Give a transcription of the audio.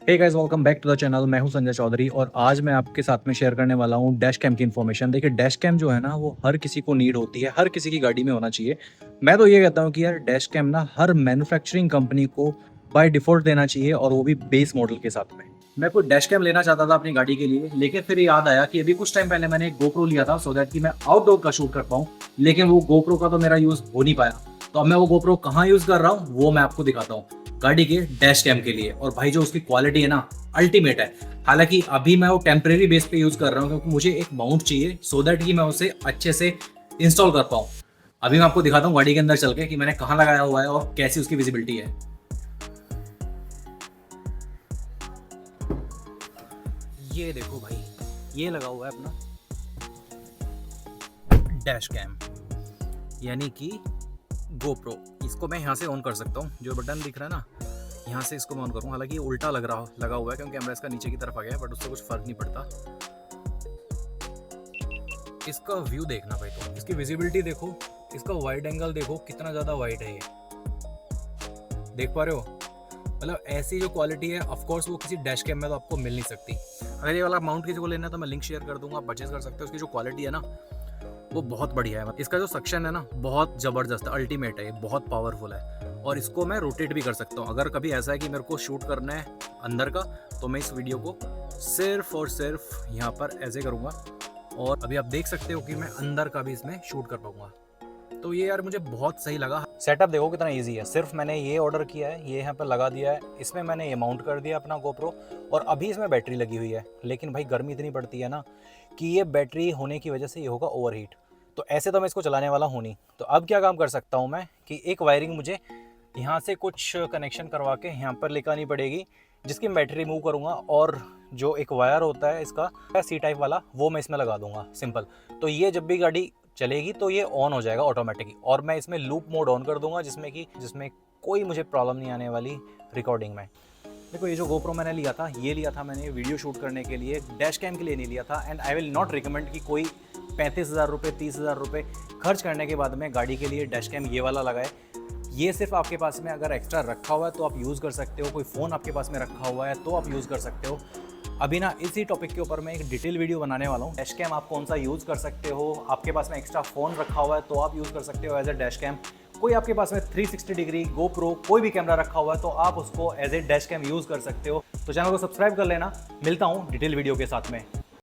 Hey guys, welcome back to the channel. मैं हूं संजय चौधरी और आज मैं आपके साथ में शेयर करने वाला हूं डैश कैम की इन्फॉर्मेशन। देखिए, डैश कैम जो है ना, वो हर किसी को नीड होती है, हर किसी की गाड़ी में होना चाहिए। मैं तो ये कहता हूं कि यार डैश कैम ना हर मैन्युफैक्चरिंग कंपनी को बाय डिफ़ॉल्ट देना चाहिए, और वो भी बेस मॉडल के साथ में। मैं कोई डैश कैम लेना चाहता था अपनी गाड़ी के लिए, लेकिन फिर याद आया कि अभी कुछ टाइम पहले मैंने एक गोप्रो लिया था सो दैट कि मैं आउटडोर का शूट कर पाऊँ, लेकिन वो गोप्रो का तो मेरा यूज़ हो नहीं पाया। तो अब मैं वो गोप्रो कहाँ यूज़ कर रहा हूँ वो मैं आपको दिखाता हूँ, गाड़ी के डैश कैम के लिए। और भाई जो उसकी क्वालिटी है ना, अल्टीमेट है। हालांकि अभी मैं वो टेम्परेरी बेस पे यूज कर रहा हूँ क्योंकि मुझे एक माउंट चाहिए सो दैट कि मैं उसे अच्छे से इंस्टॉल कर पाऊँ। अभी मैं आपको दिखाता हूँ गाड़ी के अंदर चल के कि मैंने कहाँ लगाया हुआ है और कैसी उसकी विजिबिलिटी है। ये देखो भाई, ये लगा हुआ है अपना डैश कैम, यानी कि गोप्रो। इसको मैं यहाँ से ऑन कर सकता हूँ, जो बटन दिख रहा है ना, यहाँ से इसको मैं ऑन करूँ। हालांकि ये उल्टा लगा हुआ है क्योंकि कैमरा इसका नीचे की तरफ आ गया है, बट उससे कुछ फर्क नहीं पड़ता। इसका व्यू देखना भाई, तो इसकी विजिबिलिटी देखो, इसका वाइड एंगल देखो, कितना ज़्यादा वाइड है ये, देख पा रहे हो। मतलब ऐसी जो क्वालिटी है, ऑफ कोर्स वो किसी डैश कैम में तो आपको मिल नहीं सकती। अगर ये वाला माउंट किसी को लेना है तो मैं लिंक शेयर कर दूंगा, आप परचेज कर सकते हो। उसकी जो क्वालिटी है ना, वो बहुत बढ़िया है। इसका जो सक्शन है ना, बहुत ज़बरदस्त है, अल्टीमेट है, ये बहुत पावरफुल है। और इसको मैं रोटेट भी कर सकता हूँ। अगर कभी ऐसा है कि मेरे को शूट करना है अंदर का, तो मैं इस वीडियो को सिर्फ और सिर्फ यहाँ पर ऐसे करूँगा, और अभी आप देख सकते हो कि मैं अंदर का भी इसमें शूट कर पाऊँगा। तो ये यार मुझे बहुत सही लगा। सेटअप देखो कितना इजी है। सिर्फ मैंने ये ऑर्डर किया है, ये यहाँ पर लगा दिया है, इसमें मैंने ये माउंट कर दिया अपना गोप्रो, और अभी इसमें बैटरी लगी हुई है। लेकिन भाई गर्मी इतनी पड़ती है ना कि ये बैटरी होने की वजह से ये होगा ओवरहीट। तो ऐसे तो मैं इसको चलाने वाला हूँ नहीं। तो अब क्या काम कर सकता हूँ मैं कि एक वायरिंग मुझे यहाँ से कुछ कनेक्शन करवा के यहाँ पर लेकर आनी पड़ेगी, जिसकी बैटरी रिमूव करूँगा, और जो एक वायर होता है इसका सी टाइप वाला, वो मैं इसमें लगा दूंगा, सिंपल। तो ये जब भी गाड़ी चलेगी तो ये ऑन हो जाएगा ऑटोमेटिकली, और मैं इसमें लूप मोड ऑन कर दूंगा, जिसमें कोई मुझे प्रॉब्लम नहीं आने वाली रिकॉर्डिंग में। देखो, ये जो गोप्रो मैंने लिया था, ये लिया था मैंने वीडियो शूट करने के लिए, डैश कैम के लिए नहीं लिया था। And I will not recommend कि कोई 35,000 रुपये 30,000 रुपये खर्च करने के बाद में गाड़ी के लिए डैश कैम ये वाला लगाए। ये सिर्फ आपके पास में अगर एक्स्ट्रा रखा हुआ है तो आप यूज़ कर सकते हो, कोई फ़ोन आपके पास में रखा हुआ है तो आप यूज़ कर सकते हो। अभी ना इसी टॉपिक के ऊपर मैं एक डिटेल वीडियो बनाने वाला हूँ। डैश कैम आप कौन सा यूज़ कर सकते हो, आपके पास में एक्स्ट्रा फ़ोन रखा हुआ है तो आप यूज़ कर सकते हो एज ए डैश कैम। कोई आपके पास में 360 डिग्री गोप्रो कोई भी कैमरा रखा हुआ है तो आप उसको as a dash cam use कर सकते हो। तो चैनल को सब्सक्राइब कर लेना। मिलता हूँ डिटेल वीडियो के साथ में।